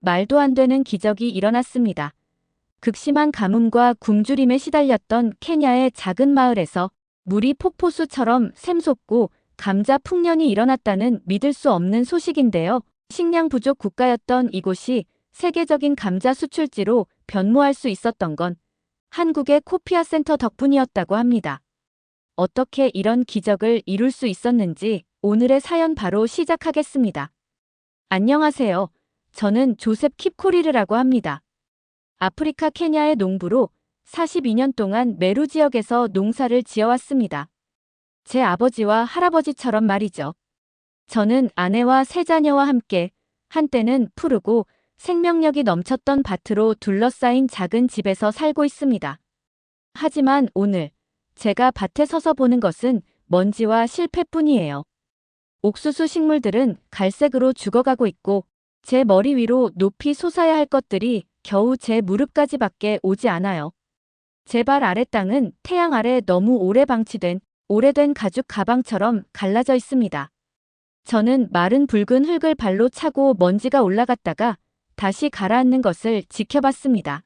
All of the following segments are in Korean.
말도 안 되는 기적이 일어났습니다. 극심한 가뭄과 굶주림에 시달렸던 케냐의 작은 마을에서 물이 폭포수처럼 샘솟고 감자 풍년이 일어났다는 믿을 수 없는 소식인데요. 식량 부족 국가였던 이곳이 세계적인 감자 수출지로 변모할 수 있었던 건 한국의 코피아 센터 덕분이었다고 합니다. 어떻게 이런 기적을 이룰 수 있었는지 오늘의 사연 바로 시작하겠습니다. 안녕하세요. 저는 조셉 킵코리르라고 합니다. 아프리카 케냐의 농부로 42년 동안 메루 지역에서 농사를 지어왔습니다. 제 아버지와 할아버지처럼 말이죠. 저는 아내와 세 자녀와 함께 한때는 푸르고 생명력이 넘쳤던 밭으로 둘러싸인 작은 집에서 살고 있습니다. 하지만 오늘 제가 밭에 서서 보는 것은 먼지와 실패뿐이에요. 옥수수 식물들은 갈색으로 죽어가고 있고 제 머리 위로 높이 솟아야 할 것들이 겨우 제 무릎까지밖에 오지 않아요. 제 발 아래 땅은 태양 아래 너무 오래 방치된 오래된 가죽 가방처럼 갈라져 있습니다. 저는 마른 붉은 흙을 발로 차고 먼지가 올라갔다가 다시 가라앉는 것을 지켜봤습니다.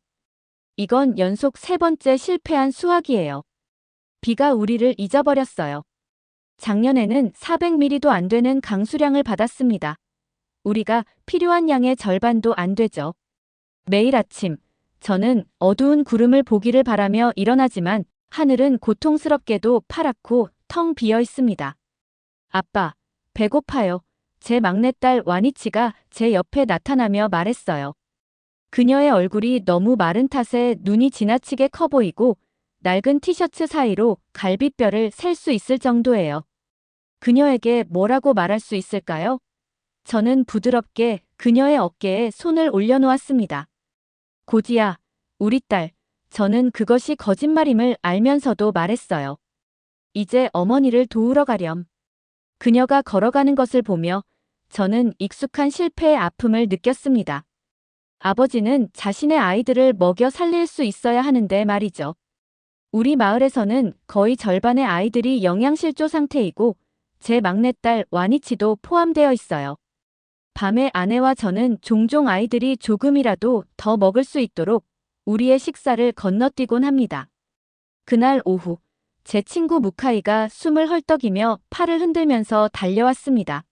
이건 연속 세 번째 실패한 수확이에요. 비가 우리를 잊어버렸어요. 작년에는 400mm도 안 되는 강수량을 받았습니다. 우리가 필요한 양의 절반도 안 되죠. 매일 아침, 저는 어두운 구름을 보기를 바라며 일어나지만 하늘은 고통스럽게도 파랗고 텅 비어 있습니다. 아빠, 배고파요. 제 막내딸 와니치가 제 옆에 나타나며 말했어요. 그녀의 얼굴이 너무 마른 탓에 눈이 지나치게 커 보이고 낡은 티셔츠 사이로 갈비뼈를 셀 수 있을 정도예요. 그녀에게 뭐라고 말할 수 있을까요? 저는 부드럽게 그녀의 어깨에 손을 올려놓았습니다. 고지야, 우리 딸. 저는 그것이 거짓말임을 알면서도 말했어요. 이제 어머니를 도우러 가렴. 그녀가 걸어가는 것을 보며 저는 익숙한 실패의 아픔을 느꼈습니다. 아버지는 자신의 아이들을 먹여 살릴 수 있어야 하는데 말이죠. 우리 마을에서는 거의 절반의 아이들이 영양실조 상태이고 제 막내딸 와니치도 포함되어 있어요. 밤에 아내와 저는 종종 아이들이 조금이라도 더 먹을 수 있도록 우리의 식사를 건너뛰곤 합니다. 그날 오후, 제 친구 무카이가 숨을 헐떡이며 팔을 흔들면서 달려왔습니다.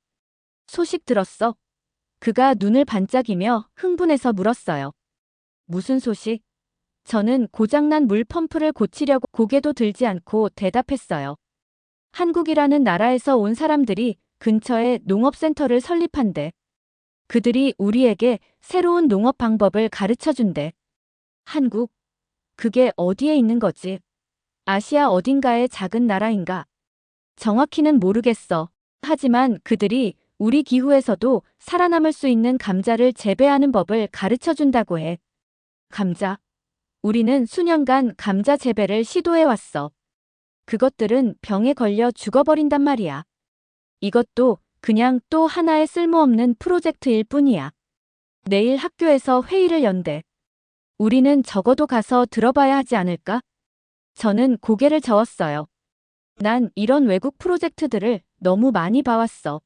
소식 들었어? 그가 눈을 반짝이며 흥분해서 물었어요. 무슨 소식? 저는 고장난 물 펌프를 고치려고 고개도 들지 않고 대답했어요. 한국이라는 나라에서 온 사람들이 근처에 농업센터를 설립한대. 그들이 우리에게 새로운 농업 방법을 가르쳐준대. 한국? 그게 어디에 있는 거지? 아시아 어딘가의 작은 나라인가? 정확히는 모르겠어. 하지만 그들이 우리 기후에서도 살아남을 수 있는 감자를 재배하는 법을 가르쳐준다고 해. 감자? 우리는 수년간 감자 재배를 시도해왔어. 그것들은 병에 걸려 죽어버린단 말이야. 이것도 그냥 또 하나의 쓸모없는 프로젝트일 뿐이야. 내일 학교에서 회의를 연대. 우리는 적어도 가서 들어봐야 하지 않을까? 저는 고개를 저었어요. 난 이런 외국 프로젝트들을 너무 많이 봐왔어.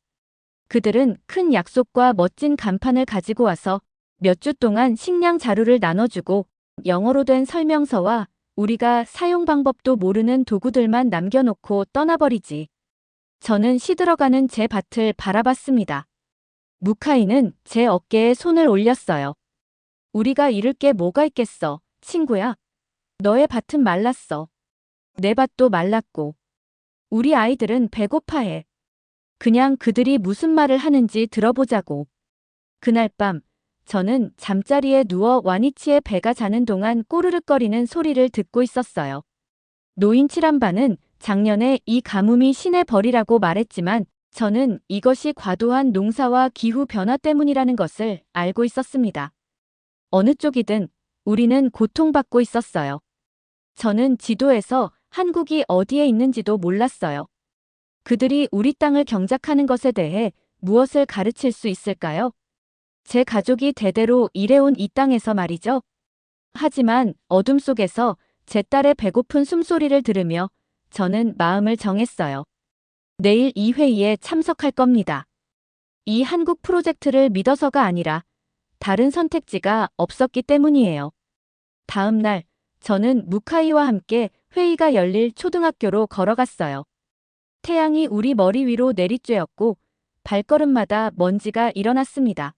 그들은 큰 약속과 멋진 간판을 가지고 와서 몇 주 동안 식량 자료를 나눠주고 영어로 된 설명서와 우리가 사용 방법도 모르는 도구들만 남겨놓고 떠나버리지. 저는 시들어가는 제 밭을 바라봤습니다. 무카이는 제 어깨에 손을 올렸어요. 우리가 잃을 게 뭐가 있겠어, 친구야. 너의 밭은 말랐어. 내 밭도 말랐고. 우리 아이들은 배고파해. 그냥 그들이 무슨 말을 하는지 들어보자고. 그날 밤, 저는 잠자리에 누워 와니치의 배가 자는 동안 꼬르륵거리는 소리를 듣고 있었어요. 노인 칠한바는 작년에 이 가뭄이 신의 벌이라고 말했지만 저는 이것이 과도한 농사와 기후 변화 때문이라는 것을 알고 있었습니다. 어느 쪽이든 우리는 고통받고 있었어요. 저는 지도에서 한국이 어디에 있는지도 몰랐어요. 그들이 우리 땅을 경작하는 것에 대해 무엇을 가르칠 수 있을까요? 제 가족이 대대로 일해온 이 땅에서 말이죠. 하지만 어둠 속에서 제 딸의 배고픈 숨소리를 들으며 저는 마음을 정했어요. 내일 이 회의에 참석할 겁니다. 이 한국 프로젝트를 믿어서가 아니라 다른 선택지가 없었기 때문이에요. 다음 날, 저는 무카이와 함께 회의가 열릴 초등학교로 걸어갔어요. 태양이 우리 머리 위로 내리쬐었고 발걸음마다 먼지가 일어났습니다.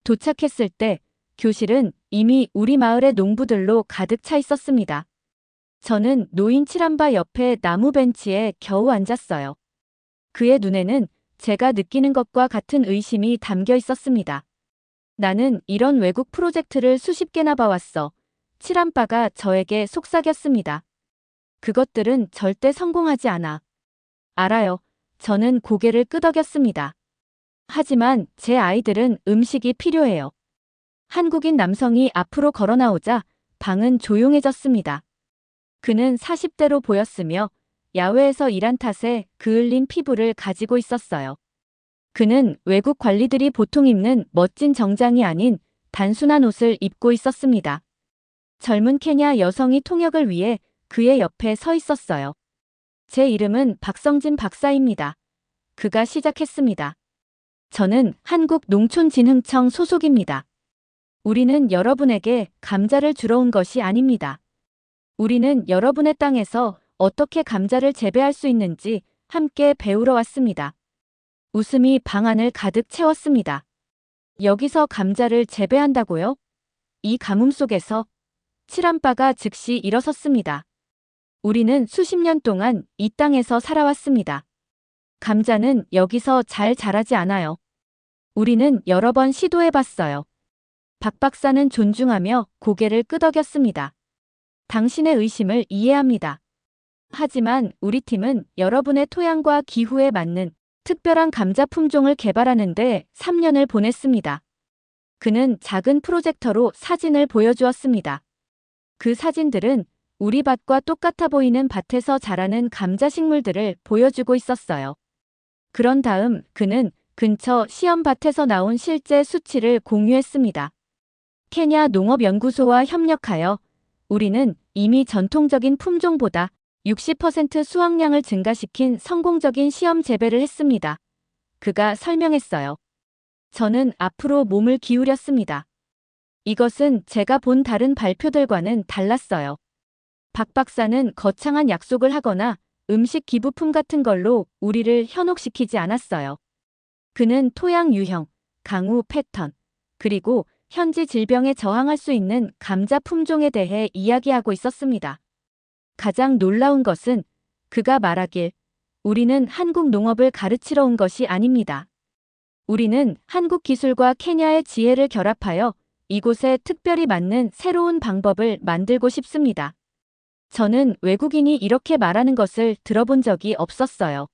도착했을 때 교실은 이미 우리 마을의 농부들로 가득 차 있었습니다. 저는 노인 칠한바 옆에 나무 벤치에 겨우 앉았어요. 그의 눈에는 제가 느끼는 것과 같은 의심이 담겨 있었습니다. 나는 이런 외국 프로젝트를 수십 개나 봐왔어. 칠한바가 저에게 속삭였습니다. 그것들은 절대 성공하지 않아. 알아요. 저는 고개를 끄덕였습니다. 하지만 제 아이들은 음식이 필요해요. 한국인 남성이 앞으로 걸어 나오자 방은 조용해졌습니다. 그는 40대로 보였으며 야외에서 일한 탓에 그을린 피부를 가지고 있었어요. 그는 외국 관리들이 보통 입는 멋진 정장이 아닌 단순한 옷을 입고 있었습니다. 젊은 케냐 여성이 통역을 위해 그의 옆에 서 있었어요. 제 이름은 박성진 박사입니다. 그가 시작했습니다. 저는 한국농촌진흥청 소속입니다. 우리는 여러분에게 감자를 주러 온 것이 아닙니다. 우리는 여러분의 땅에서 어떻게 감자를 재배할 수 있는지 함께 배우러 왔습니다. 웃음이 방 안을 가득 채웠습니다. 여기서 감자를 재배한다고요? 이 가뭄 속에서 칠한바가 즉시 일어섰습니다. 우리는 수십 년 동안 이 땅에서 살아왔습니다. 감자는 여기서 잘 자라지 않아요. 우리는 여러 번 시도해봤어요. 박 박사는 존중하며 고개를 끄덕였습니다. 당신의 의심을 이해합니다. 하지만 우리 팀은 여러분의 토양과 기후에 맞는 특별한 감자 품종을 개발하는데 3년을 보냈습니다. 그는 작은 프로젝터로 사진을 보여주었습니다. 그 사진들은 우리 밭과 똑같아 보이는 밭에서 자라는 감자 식물들을 보여주고 있었어요. 그런 다음 그는 근처 시험밭에서 나온 실제 수치를 공유했습니다. 케냐 농업연구소와 협력하여 우리는 이미 전통적인 품종보다 60% 수확량을 증가시킨 성공적인 시험 재배를 했습니다. 그가 설명했어요. 저는 앞으로 몸을 기울였습니다. 이것은 제가 본 다른 발표들과는 달랐어요. 박 박사는 거창한 약속을 하거나 음식 기부품 같은 걸로 우리를 현혹시키지 않았어요. 그는 토양 유형, 강우 패턴, 그리고 현지 질병에 저항할 수 있는 감자 품종에 대해 이야기하고 있었습니다. 가장 놀라운 것은 그가 말하길 우리는 한국 농업을 가르치러 온 것이 아닙니다. 우리는 한국 기술과 케냐의 지혜를 결합하여 이곳에 특별히 맞는 새로운 방법을 만들고 싶습니다. 저는 외국인이 이렇게 말하는 것을 들어본 적이 없었어요.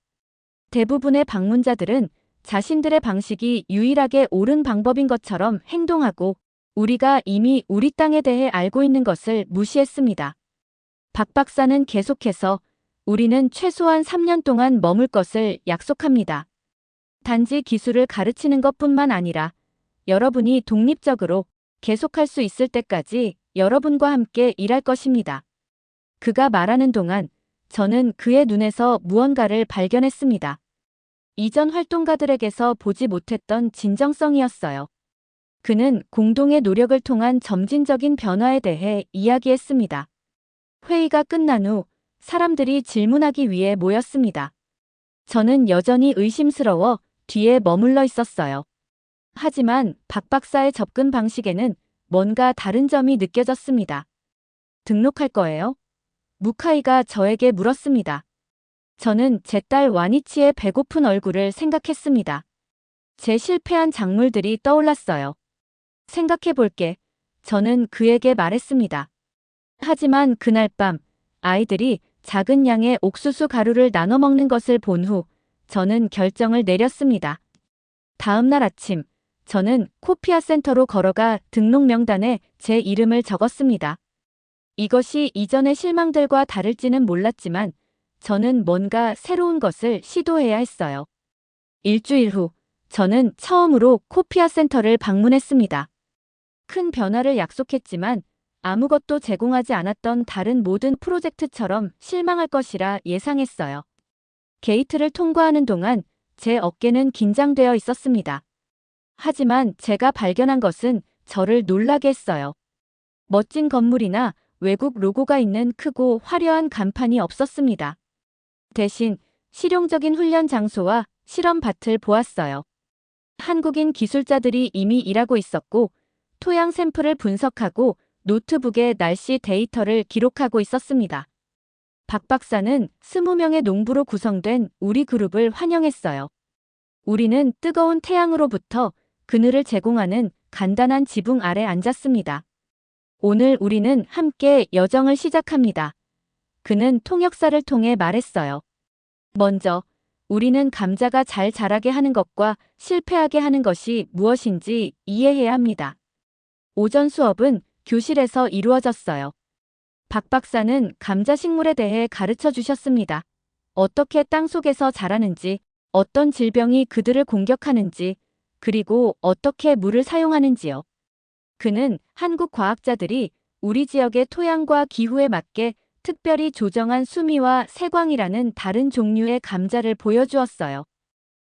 대부분의 방문자들은 자신들의 방식이 유일하게 옳은 방법인 것처럼 행동하고 우리가 이미 우리 땅에 대해 알고 있는 것을 무시했습니다. 박 박사는 계속해서 우리는 최소한 3년 동안 머물 것을 약속합니다. 단지 기술을 가르치는 것뿐만 아니라 여러분이 독립적으로 계속할 수 있을 때까지 여러분과 함께 일할 것입니다. 그가 말하는 동안 저는 그의 눈에서 무언가를 발견했습니다. 이전 활동가들에게서 보지 못했던 진정성이었어요. 그는 공동의 노력을 통한 점진적인 변화에 대해 이야기했습니다. 회의가 끝난 후 사람들이 질문하기 위해 모였습니다. 저는 여전히 의심스러워 뒤에 머물러 있었어요. 하지만 박 박사의 접근 방식에는 뭔가 다른 점이 느껴졌습니다. 등록할 거예요? 무카이가 저에게 물었습니다. 저는 제 딸 와니치의 배고픈 얼굴을 생각했습니다. 제 실패한 작물들이 떠올랐어요. 생각해 볼게. 저는 그에게 말했습니다. 하지만 그날 밤 아이들이 작은 양의 옥수수 가루를 나눠 먹는 것을 본 후 저는 결정을 내렸습니다. 다음 날 아침 저는 코피아 센터로 걸어가 등록 명단에 제 이름을 적었습니다. 이것이 이전의 실망들과 다를지는 몰랐지만 저는 뭔가 새로운 것을 시도해야 했어요. 일주일 후 저는 처음으로 코피아 센터를 방문했습니다. 큰 변화를 약속했지만 아무것도 제공하지 않았던 다른 모든 프로젝트처럼 실망할 것이라 예상했어요. 게이트를 통과하는 동안 제 어깨는 긴장되어 있었습니다. 하지만 제가 발견한 것은 저를 놀라게 했어요. 멋진 건물이나 외국 로고가 있는 크고 화려한 간판이 없었습니다. 대신 실용적인 훈련 장소와 실험밭을 보았어요. 한국인 기술자들이 이미 일하고 있었고, 토양 샘플을 분석하고 노트북에 날씨 데이터를 기록하고 있었습니다. 박 박사는 20명의 농부로 구성된 우리 그룹을 환영했어요. 우리는 뜨거운 태양으로부터 그늘을 제공하는 간단한 지붕 아래 앉았습니다. 오늘 우리는 함께 여정을 시작합니다. 그는 통역사를 통해 말했어요. 먼저, 우리는 감자가 잘 자라게 하는 것과 실패하게 하는 것이 무엇인지 이해해야 합니다. 오전 수업은 교실에서 이루어졌어요. 박 박사는 감자 식물에 대해 가르쳐 주셨습니다. 어떻게 땅속에서 자라는지, 어떤 질병이 그들을 공격하는지, 그리고 어떻게 물을 사용하는지요. 그는 한국 과학자들이 우리 지역의 토양과 기후에 맞게 특별히 조정한 수미와 세광이라는 다른 종류의 감자를 보여주었어요.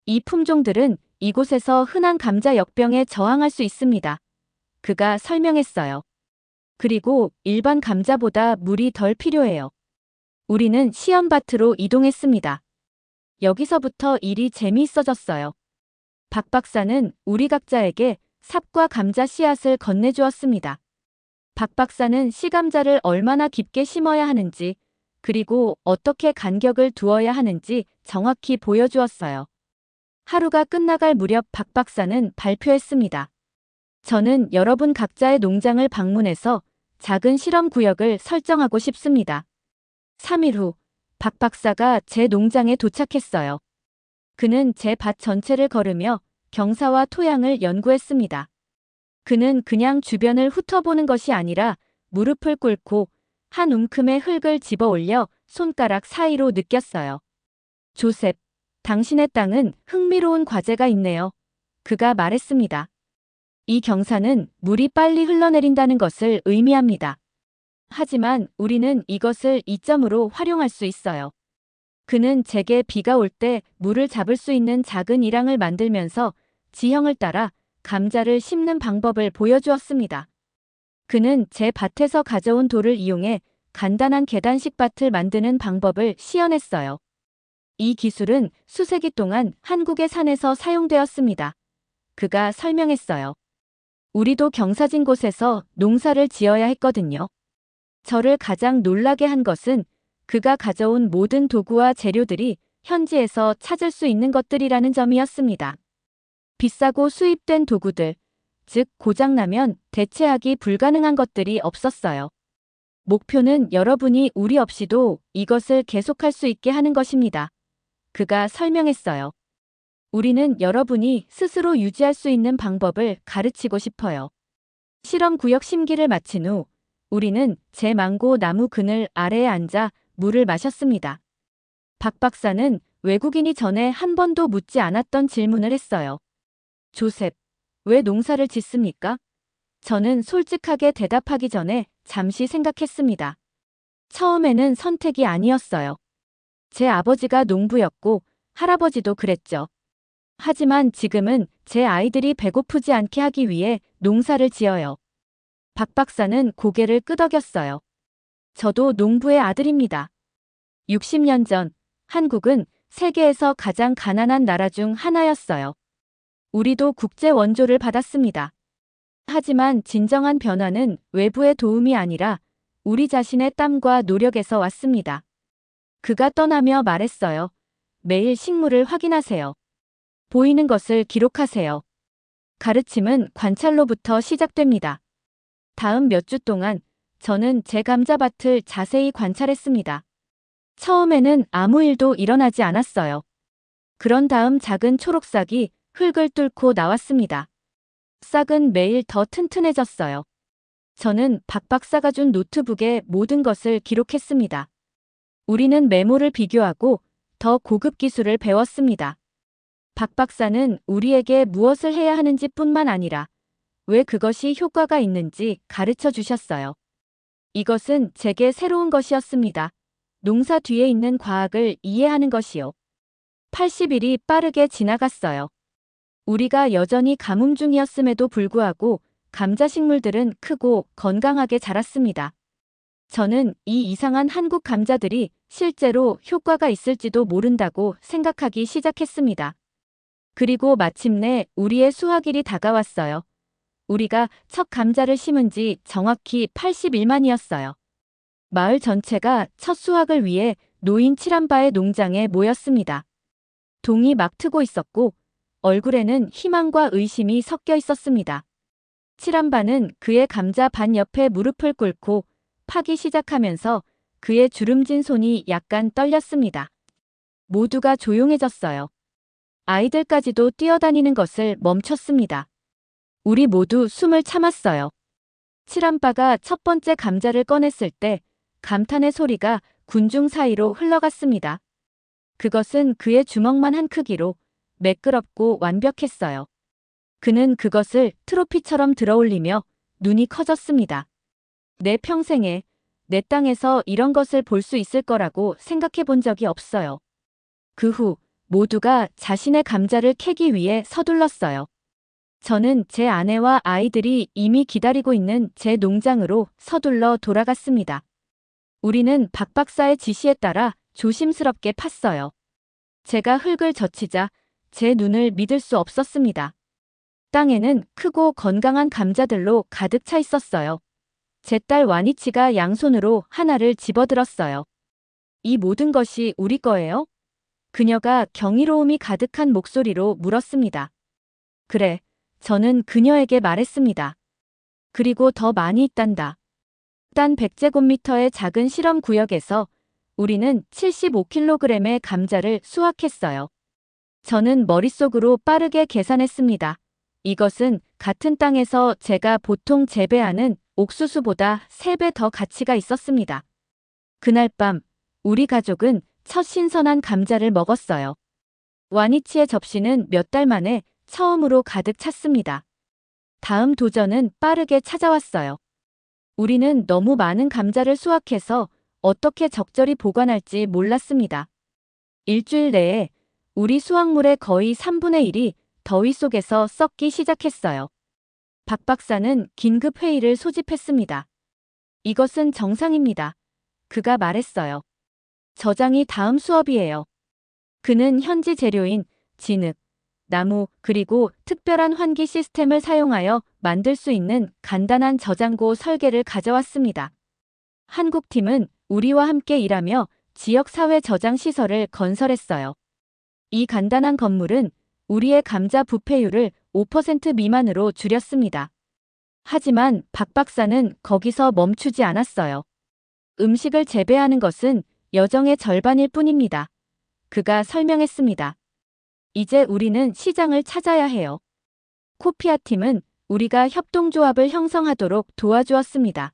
이 품종들은 이곳에서 흔한 감자 역병에 저항할 수 있습니다. 그가 설명했어요. 그리고 일반 감자보다 물이 덜 필요해요. 우리는 시험밭으로 이동했습니다. 여기서부터 일이 재미있어졌어요. 박 박사는 우리 각자에게 삽과 감자 씨앗을 건네주었습니다. 박 박사는 씨감자를 얼마나 깊게 심어야 하는지, 그리고 어떻게 간격을 두어야 하는지 정확히 보여주었어요. 하루가 끝나갈 무렵 박 박사는 발표했습니다. 저는 여러분 각자의 농장을 방문해서 작은 실험 구역을 설정하고 싶습니다. 3일 후, 박 박사가 제 농장에 도착했어요. 그는 제 밭 전체를 걸으며 경사와 토양을 연구했습니다. 그는 그냥 주변을 훑어보는 것이 아니라 무릎을 꿇고 한 움큼의 흙을 집어 올려 손가락 사이로 느꼈어요. 조셉, 당신의 땅은 흥미로운 과제가 있네요. 그가 말했습니다. 이 경사는 물이 빨리 흘러내린다는 것을 의미합니다. 하지만 우리는 이것을 이점으로 활용할 수 있어요. 그는 제게 비가 올 때 물을 잡을 수 있는 작은 일항을 만들면서 지형을 따라 감자를 심는 방법을 보여주었습니다. 그는 제 밭에서 가져온 돌을 이용해 간단한 계단식 밭을 만드는 방법을 시연했어요. 이 기술은 수세기 동안 한국의 산에서 사용되었습니다. 그가 설명했어요. 우리도 경사진 곳에서 농사를 지어야 했거든요. 저를 가장 놀라게 한 것은 그가 가져온 모든 도구와 재료들이 현지에서 찾을 수 있는 것들이라는 점이었습니다. 비싸고 수입된 도구들, 즉 고장나면 대체하기 불가능한 것들이 없었어요. 목표는 여러분이 우리 없이도 이것을 계속할 수 있게 하는 것입니다. 그가 설명했어요. 우리는 여러분이 스스로 유지할 수 있는 방법을 가르치고 싶어요. 실험 구역 심기를 마친 후 우리는 제 망고 나무 그늘 아래에 앉아 물을 마셨습니다. 박 박사는 외국인이 전에 한 번도 묻지 않았던 질문을 했어요. 조셉, 왜 농사를 짓습니까? 저는 솔직하게 대답하기 전에 잠시 생각했습니다. 처음에는 선택이 아니었어요. 제 아버지가 농부였고 할아버지도 그랬죠. 하지만 지금은 제 아이들이 배고프지 않게 하기 위해 농사를 지어요. 박 박사는 고개를 끄덕였어요. 저도 농부의 아들입니다. 60년 전 한국은 세계에서 가장 가난한 나라 중 하나였어요. 우리도 국제 원조를 받았습니다. 하지만 진정한 변화는 외부의 도움이 아니라 우리 자신의 땀과 노력에서 왔습니다. 그가 떠나며 말했어요. 매일 식물을 확인하세요. 보이는 것을 기록하세요. 가르침은 관찰로부터 시작됩니다. 다음 몇 주 동안 저는 제 감자밭을 자세히 관찰했습니다. 처음에는 아무 일도 일어나지 않았어요. 그런 다음 작은 초록싹이 흙을 뚫고 나왔습니다. 싹은 매일 더 튼튼해졌어요. 저는 박 박사가 준 노트북에 모든 것을 기록했습니다. 우리는 메모를 비교하고 더 고급 기술을 배웠습니다. 박 박사는 우리에게 무엇을 해야 하는지 뿐만 아니라 왜 그것이 효과가 있는지 가르쳐 주셨어요. 이것은 제게 새로운 것이었습니다. 농사 뒤에 있는 과학을 이해하는 것이요. 80일이 빠르게 지나갔어요. 우리가 여전히 가뭄 중이었음에도 불구하고 감자 식물들은 크고 건강하게 자랐습니다. 저는 이 이상한 한국 감자들이 실제로 효과가 있을지도 모른다고 생각하기 시작했습니다. 그리고 마침내 우리의 수확일이 다가왔어요. 우리가 첫 감자를 심은 지 정확히 81만이었어요. 마을 전체가 첫 수확을 위해 노인 칠한바의 농장에 모였습니다. 동이 막 트고 있었고 얼굴에는 희망과 의심이 섞여 있었습니다. 칠한바는 그의 감자 반 옆에 무릎을 꿇고 파기 시작하면서 그의 주름진 손이 약간 떨렸습니다. 모두가 조용해졌어요. 아이들까지도 뛰어다니는 것을 멈췄습니다. 우리 모두 숨을 참았어요. 칠한바가 첫 번째 감자를 꺼냈을 때 감탄의 소리가 군중 사이로 흘러갔습니다. 그것은 그의 주먹만 한 크기로 매끄럽고 완벽했어요. 그는 그것을 트로피처럼 들어올리며 눈이 커졌습니다. 내 평생에 내 땅에서 이런 것을 볼 수 있을 거라고 생각해 본 적이 없어요. 그 후 모두가 자신의 감자를 캐기 위해 서둘렀어요. 저는 제 아내와 아이들이 이미 기다리고 있는 제 농장으로 서둘러 돌아갔습니다. 우리는 박 박사의 지시에 따라 조심스럽게 팠어요. 제가 흙을 젖히자 제 눈을 믿을 수 없었습니다. 땅에는 크고 건강한 감자들로 가득 차 있었어요. 제 딸 와니치가 양손으로 하나를 집어들었어요. 이 모든 것이 우리 거예요? 그녀가 경이로움이 가득한 목소리로 물었습니다. 그래, 저는 그녀에게 말했습니다. 그리고 더 많이 있단다. 단 100제곱미터의 작은 실험 구역에서 우리는 75kg의 감자를 수확했어요. 저는 머릿속으로 빠르게 계산했습니다. 이것은 같은 땅에서 제가 보통 재배하는 옥수수보다 3배 더 가치가 있었습니다. 그날 밤 우리 가족은 첫 신선한 감자를 먹었어요. 와니치의 접시는 몇 달 만에 처음으로 가득 찼습니다. 다음 도전은 빠르게 찾아왔어요. 우리는 너무 많은 감자를 수확해서 어떻게 적절히 보관할지 몰랐습니다. 일주일 내에 우리 수확물의 거의 3분의 1이 더위 속에서 썩기 시작했어요. 박 박사는 긴급 회의를 소집했습니다. 이것은 정상입니다. 그가 말했어요. 저장이 다음 수업이에요. 그는 현지 재료인 진흙, 나무, 그리고 특별한 환기 시스템을 사용하여 만들 수 있는 간단한 저장고 설계를 가져왔습니다. 한국 팀은 우리와 함께 일하며 지역사회 저장 시설을 건설했어요. 이 간단한 건물은 우리의 감자 부패율을 5% 미만으로 줄였습니다. 하지만 박 박사는 거기서 멈추지 않았어요. 음식을 재배하는 것은 여정의 절반일 뿐입니다. 그가 설명했습니다. 이제 우리는 시장을 찾아야 해요. 코피아 팀은 우리가 협동조합을 형성하도록 도와주었습니다.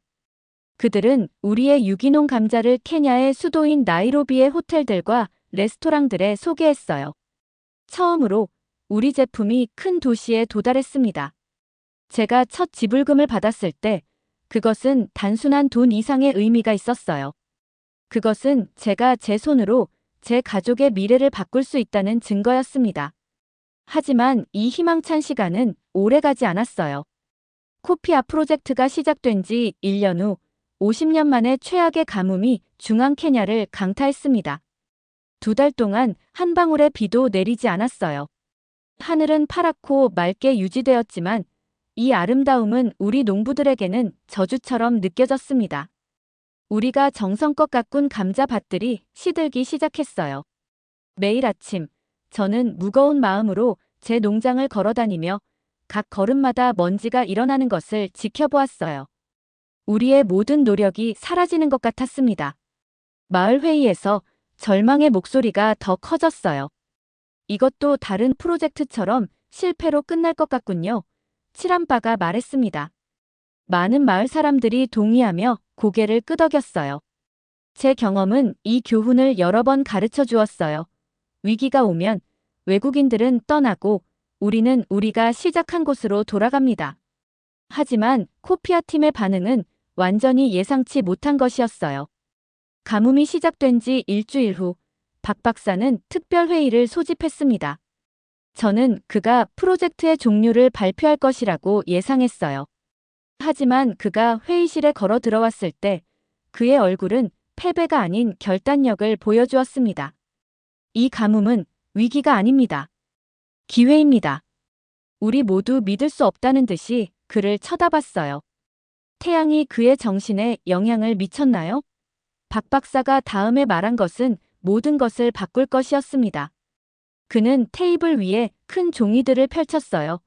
그들은 우리의 유기농 감자를 케냐의 수도인 나이로비의 호텔들과 레스토랑들에 소개했어요. 처음으로 우리 제품이 큰 도시에 도달했습니다. 제가 첫 지불금을 받았을 때 그것은 단순한 돈 이상의 의미가 있었어요. 그것은 제가 제 손으로 제 가족의 미래를 바꿀 수 있다는 증거였습니다. 하지만 이 희망찬 시간은 오래가지 않았어요. 코피아 프로젝트가 시작된 지 1년 후 50년 만에 최악의 가뭄이 중앙 케냐를 강타했습니다. 2달 동안 한 방울의 비도 내리지 않았어요. 하늘은 파랗고 맑게 유지되었지만 이 아름다움은 우리 농부들에게는 저주처럼 느껴졌습니다. 우리가 정성껏 가꾼 감자밭들이 시들기 시작했어요. 매일 아침 저는 무거운 마음으로 제 농장을 걸어다니며 각 걸음마다 먼지가 일어나는 것을 지켜보았어요. 우리의 모든 노력이 사라지는 것 같았습니다. 마을 회의에서 절망의 목소리가 더 커졌어요. 이것도 다른 프로젝트처럼 실패로 끝날 것 같군요. 칠한바가 말했습니다. 많은 마을 사람들이 동의하며 고개를 끄덕였어요. 제 경험은 이 교훈을 여러 번 가르쳐 주었어요. 위기가 오면 외국인들은 떠나고 우리는 우리가 시작한 곳으로 돌아갑니다. 하지만 코피아 팀의 반응은 완전히 예상치 못한 것이었어요. 가뭄이 시작된 지 일주일 후 박 박사는 특별회의를 소집했습니다. 저는 그가 프로젝트의 종류를 발표할 것이라고 예상했어요. 하지만 그가 회의실에 걸어 들어왔을 때 그의 얼굴은 패배가 아닌 결단력을 보여주었습니다. 이 가뭄은 위기가 아닙니다. 기회입니다. 우리 모두 믿을 수 없다는 듯이 그를 쳐다봤어요. 태양이 그의 정신에 영향을 미쳤나요? 박 박사가 다음에 말한 것은 모든 것을 바꿀 것이었습니다. 그는 테이블 위에 큰 종이들을 펼쳤어요.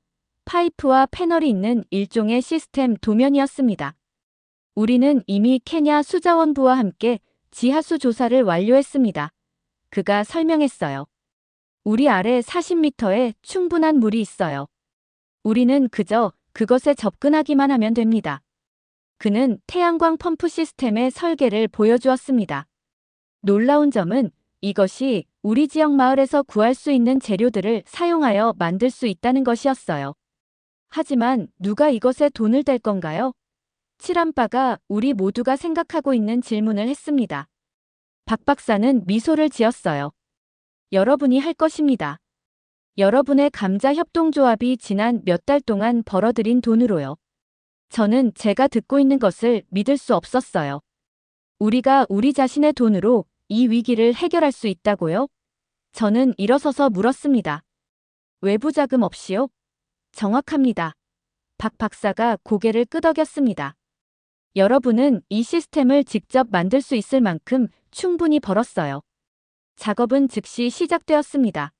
파이프와 패널이 있는 일종의 시스템 도면이었습니다. 우리는 이미 케냐 수자원부와 함께 지하수 조사를 완료했습니다. 그가 설명했어요. 우리 아래 40m에 충분한 물이 있어요. 우리는 그저 그것에 접근하기만 하면 됩니다. 그는 태양광 펌프 시스템의 설계를 보여주었습니다. 놀라운 점은 이것이 우리 지역 마을에서 구할 수 있는 재료들을 사용하여 만들 수 있다는 것이었어요. 하지만 누가 이것에 돈을 댈 건가요? 칠한바가 우리 모두가 생각하고 있는 질문을 했습니다. 박 박사는 미소를 지었어요. 여러분이 할 것입니다. 여러분의 감자 협동조합이 지난 몇 달 동안 벌어들인 돈으로요. 저는 제가 듣고 있는 것을 믿을 수 없었어요. 우리가 우리 자신의 돈으로 이 위기를 해결할 수 있다고요? 저는 일어서서 물었습니다. 외부 자금 없이요? 정확합니다. 박 박사가 고개를 끄덕였습니다. 여러분은 이 시스템을 직접 만들 수 있을 만큼 충분히 벌었어요. 작업은 즉시 시작되었습니다.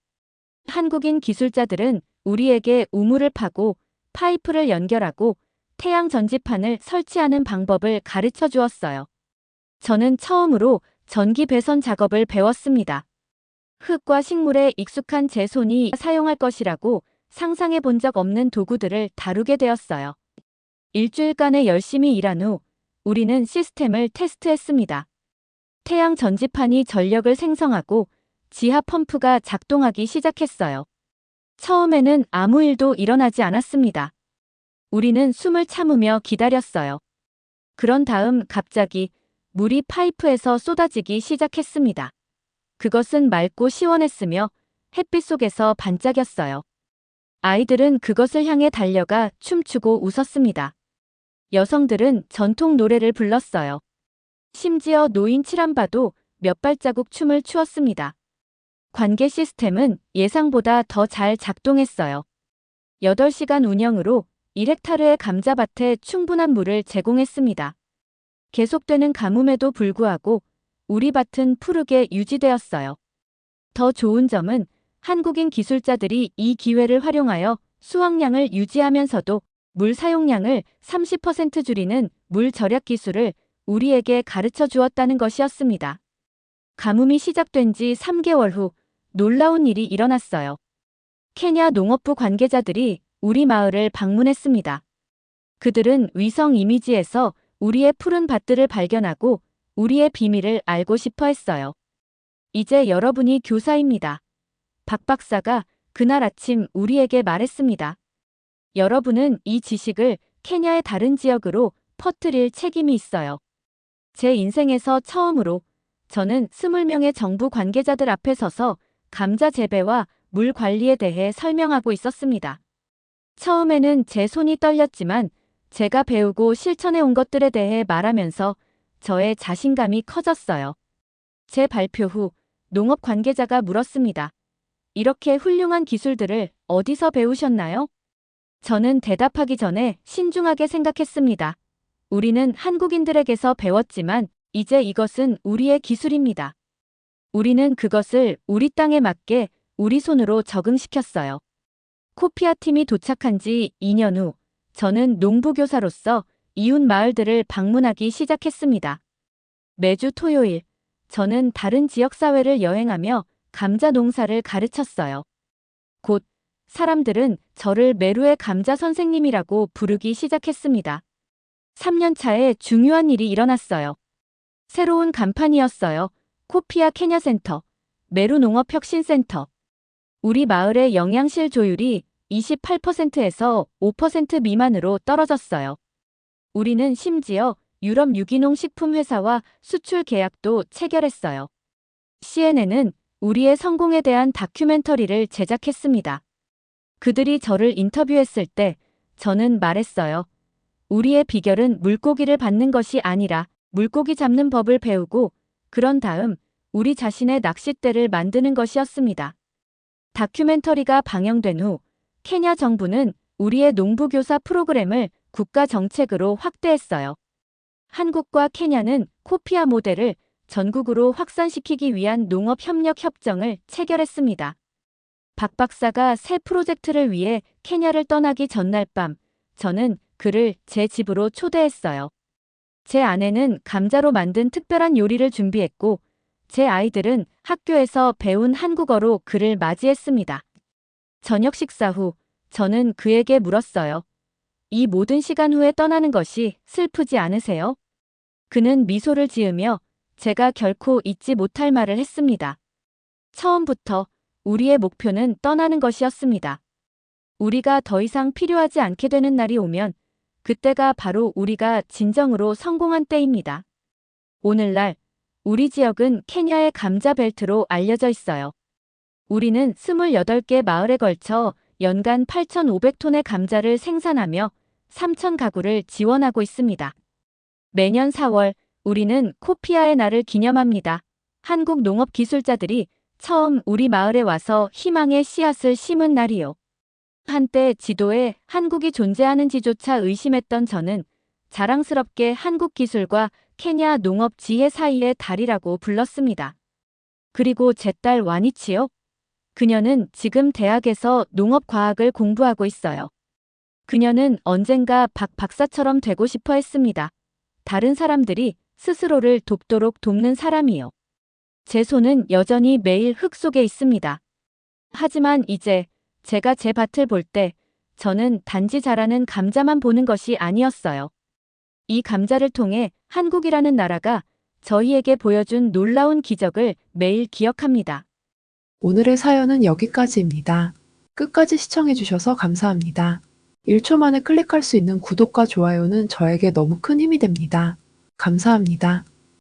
한국인 기술자들은 우리에게 우물을 파고 파이프를 연결하고 태양 전지판을 설치하는 방법을 가르쳐 주었어요. 저는 처음으로 전기 배선 작업을 배웠습니다. 흙과 식물에 익숙한 제 손이 사용할 것이라고 상상해 본 적 없는 도구들을 다루게 되었어요. 일주일간의 열심히 일한 후 우리는 시스템을 테스트했습니다. 태양 전지판이 전력을 생성하고 지하 펌프가 작동하기 시작했어요. 처음에는 아무 일도 일어나지 않았습니다. 우리는 숨을 참으며 기다렸어요. 그런 다음 갑자기 물이 파이프에서 쏟아지기 시작했습니다. 그것은 맑고 시원했으며 햇빛 속에서 반짝였어요. 아이들은 그것을 향해 달려가 춤추고 웃었습니다. 여성들은 전통 노래를 불렀어요. 심지어 노인 칠한바도 몇 발자국 춤을 추었습니다. 관계 시스템은 예상보다 더 잘 작동했어요. 8시간 운영으로 1헥타르의 감자밭에 충분한 물을 제공했습니다. 계속되는 가뭄에도 불구하고 우리 밭은 푸르게 유지되었어요. 더 좋은 점은 한국인 기술자들이 이 기회를 활용하여 수확량을 유지하면서도 물 사용량을 30% 줄이는 물 절약 기술을 우리에게 가르쳐 주었다는 것이었습니다. 가뭄이 시작된 지 3개월 후 놀라운 일이 일어났어요. 케냐 농업부 관계자들이 우리 마을을 방문했습니다. 그들은 위성 이미지에서 우리의 푸른 밭들을 발견하고 우리의 비밀을 알고 싶어 했어요. 이제 여러분이 교사입니다. 박 박사가 그날 아침 우리에게 말했습니다. 여러분은 이 지식을 케냐의 다른 지역으로 퍼뜨릴 책임이 있어요. 제 인생에서 처음으로 저는 20명의 정부 관계자들 앞에 서서 감자 재배와 물 관리에 대해 설명하고 있었습니다. 처음에는 제 손이 떨렸지만 제가 배우고 실천해 온 것들에 대해 말하면서 저의 자신감이 커졌어요. 제 발표 후 농업 관계자가 물었습니다. 이렇게 훌륭한 기술들을 어디서 배우셨나요? 저는 대답하기 전에 신중하게 생각했습니다. 우리는 한국인들에게서 배웠지만 이제 이것은 우리의 기술입니다. 우리는 그것을 우리 땅에 맞게 우리 손으로 적응시켰어요. 코피아 팀이 도착한 지 2년 후 저는 농부교사로서 이웃 마을들을 방문하기 시작했습니다. 매주 토요일 저는 다른 지역사회를 여행하며 감자 농사를 가르쳤어요. 곧 사람들은 저를 메루의 감자 선생님이라고 부르기 시작했습니다. 3년 차에 중요한 일이 일어났어요. 새로운 간판이었어요. 코피아 케냐 센터, 메루 농업혁신센터. 우리 마을의 영양실 조율이 28%에서 5% 미만으로 떨어졌어요. 우리는 심지어 유럽 유기농 식품 회사와 수출 계약도 체결했어요. CNN은 우리의 성공에 대한 다큐멘터리를 제작했습니다. 그들이 저를 인터뷰했을 때 저는 말했어요. 우리의 비결은 물고기를 받는 것이 아니라 물고기 잡는 법을 배우고 그런 다음 우리 자신의 낚싯대를 만드는 것이었습니다. 다큐멘터리가 방영된 후 케냐 정부는 우리의 농부교사 프로그램을 국가 정책으로 확대했어요. 한국과 케냐는 코피아 모델을 전국으로 확산시키기 위한 농업협력협정을 체결했습니다. 박 박사가 새 프로젝트를 위해 케냐를 떠나기 전날 밤, 저는 그를 제 집으로 초대했어요. 제 아내는 감자로 만든 특별한 요리를 준비했고, 제 아이들은 학교에서 배운 한국어로 그를 맞이했습니다. 저녁 식사 후, 저는 그에게 물었어요. 이 모든 시간 후에 떠나는 것이 슬프지 않으세요? 그는 미소를 지으며 제가 결코 잊지 못할 말을 했습니다. 처음부터 우리의 목표는 떠나는 것이었습니다. 우리가 더 이상 필요하지 않게 되는 날이 오면 그때가 바로 우리가 진정으로 성공한 때입니다. 오늘날 우리 지역은 케냐의 감자 벨트로 알려져 있어요. 우리는 28개 마을에 걸쳐 연간 8,500톤의 감자를 생산하며 3,000 가구를 지원하고 있습니다. 매년 4월 우리는 코피아의 날을 기념합니다. 한국 농업 기술자들이 처음 우리 마을에 와서 희망의 씨앗을 심은 날이요. 한때 지도에 한국이 존재하는지조차 의심했던 저는 자랑스럽게 한국 기술과 케냐 농업 지혜 사이의 달이라고 불렀습니다. 그리고 제 딸 와니치요. 그녀는 지금 대학에서 농업과학을 공부하고 있어요. 그녀는 언젠가 박 박사처럼 되고 싶어 했습니다. 다른 사람들이 스스로를 돕도록 돕는 사람이요. 제 손은 여전히 매일 흙 속에 있습니다. 하지만 이제 제가 제 밭을 볼 때 저는 단지 자라는 감자만 보는 것이 아니었어요. 이 감자를 통해 한국이라는 나라가 저희에게 보여준 놀라운 기적을 매일 기억합니다. 오늘의 사연은 여기까지입니다. 끝까지 시청해주셔서 감사합니다. 1초 만에 클릭할 수 있는 구독과 좋아요는 저에게 너무 큰 힘이 됩니다. 감사합니다.